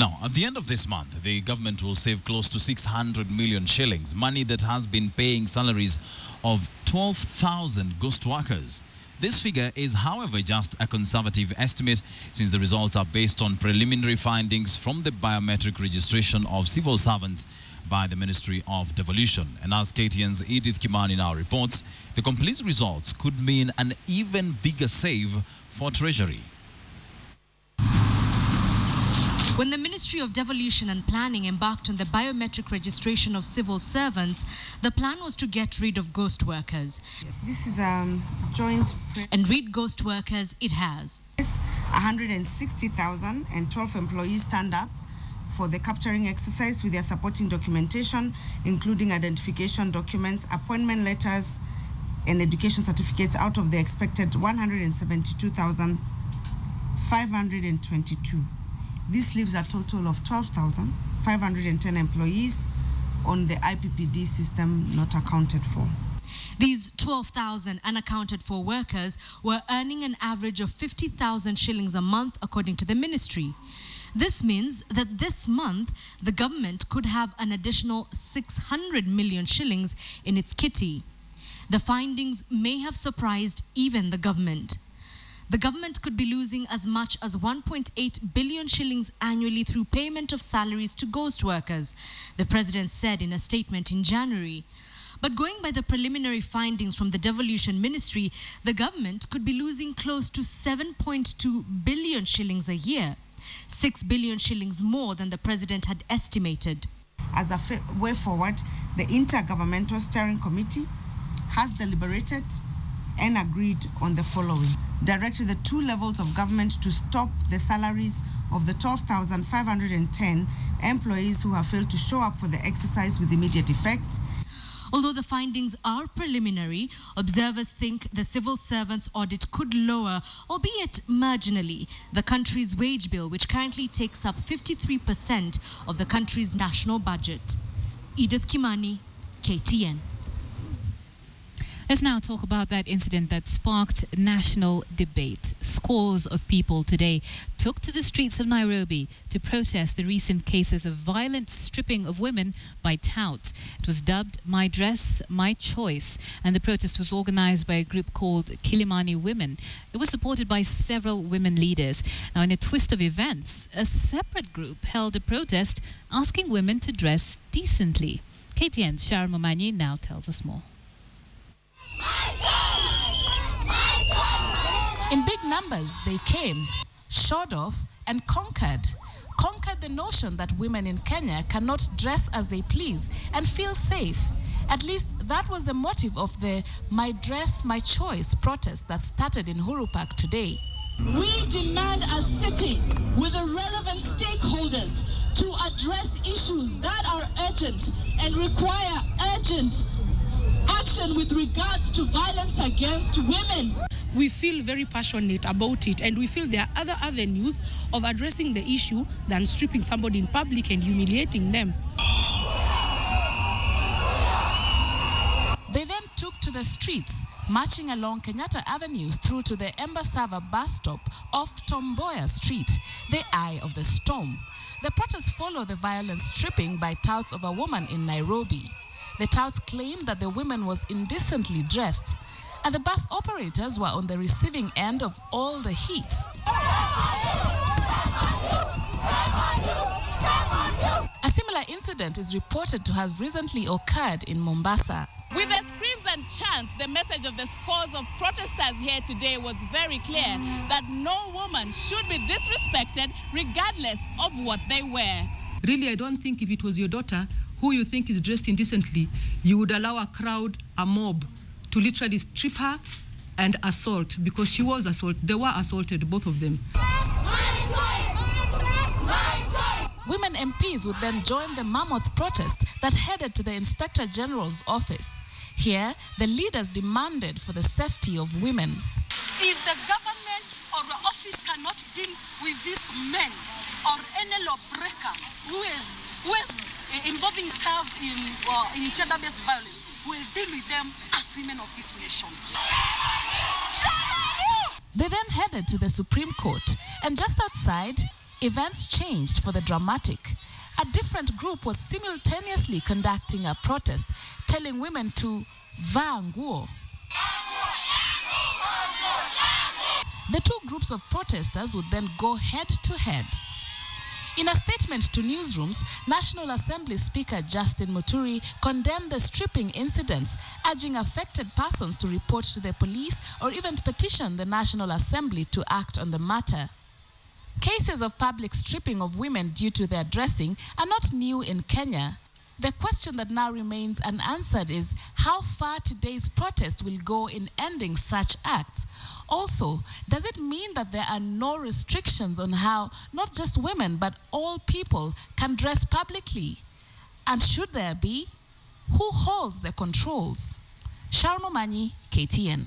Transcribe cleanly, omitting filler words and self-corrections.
Now, at the end of this month, the government will save close to 600 million shillings, money that has been paying salaries of 12,000 ghost workers. This figure is, however, just a conservative estimate, since the results are based on preliminary findings from the biometric registration of civil servants by the Ministry of Devolution. And as KTN'S Edith Kimani now reports, the complete results could mean an even bigger save for Treasury. When the Ministry of Devolution and Planning embarked on the biometric registration of civil servants, the plan was to get rid of ghost workers. This is a joint... And rid ghost workers it has. 160,012 employees stand up for the capturing exercise with their supporting documentation, including identification documents, appointment letters, and education certificates out of the expected 172,522. This leaves a total of 12,510 employees on the IPPD system not accounted for. These 12,000 unaccounted for workers were earning an average of 50,000 shillings a month, according to the ministry. This means that this month, the government could have an additional 600 million shillings in its kitty. The findings may have surprised even the government. The government could be losing as much as 1.8 billion shillings annually through payment of salaries to ghost workers, the president said in a statement in January. But going by the preliminary findings from the Devolution Ministry, the government could be losing close to 7.2 billion shillings a year, 6 billion shillings more than the president had estimated. As a way forward, the Intergovernmental Steering Committee has deliberated and agreed on the following. Directed the two levels of government to stop the salaries of the 12,510 employees who have failed to show up for the exercise with immediate effect. Although the findings are preliminary, observers think the civil servants audit could lower, albeit marginally, the country's wage bill, which currently takes up 53% of the country's national budget. Edith Kimani, KTN. Let's now talk about that incident that sparked national debate. Scores of people today took to the streets of Nairobi to protest the recent cases of violent stripping of women by touts. It was dubbed My Dress, My Choice, and the protest was organized by a group called Kilimani Women. It was supported by several women leaders. Now, in a twist of events, a separate group held a protest asking women to dress decently. KTN's Sharon Momanyi now tells us more. In big numbers, they came, showed off, and conquered the notion that women in Kenya cannot dress as they please and feel safe. At least that was the motive of the My Dress, My Choice protest that started in Uhuru Park today. We demand a sitting with the relevant stakeholders to address issues that are urgent and require urgent action with regards to violence against women. We feel very passionate about it, and we feel there are other avenues of addressing the issue than stripping somebody in public and humiliating them. They then took to the streets, marching along Kenyatta Avenue through to the Embasava bus stop off Tomboya Street, the eye of the storm. The protests follow the violent stripping by touts of a woman in Nairobi. The touts claimed that the woman was indecently dressed, and the bus operators were on the receiving end of all the heat. A similar incident is reported to have recently occurred in Mombasa. With the screams and chants, the message of the scores of protesters here today was very clear that no woman should be disrespected regardless of what they wear. Really, I don't think if it was your daughter who you think is dressed indecently, you would allow a crowd, a mob, to literally strip her and assault, because she was assaulted. They were assaulted, both of them. Women MPs would then join the mammoth protest that headed to the Inspector General's office. Here, the leaders demanded for the safety of women. If the government or the office cannot deal with these men or any lawbreaker who is involving himself in gender-based violence, will deal with them as women of this nation. They then headed to the Supreme Court, and just outside, events changed for the dramatic. A different group was simultaneously conducting a protest, telling women to vaa nguo. The two groups of protesters would then go head-to-head. In a statement to newsrooms, National Assembly Speaker Justin Muturi condemned the stripping incidents, urging affected persons to report to the police or even petition the National Assembly to act on the matter. Cases of public stripping of women due to their dressing are not new in Kenya. The question that now remains unanswered is how far today's protest will go in ending such acts. Also, does it mean that there are no restrictions on how not just women but all people can dress publicly? And should there be, who holds the controls? Sharma Manyi, KTN.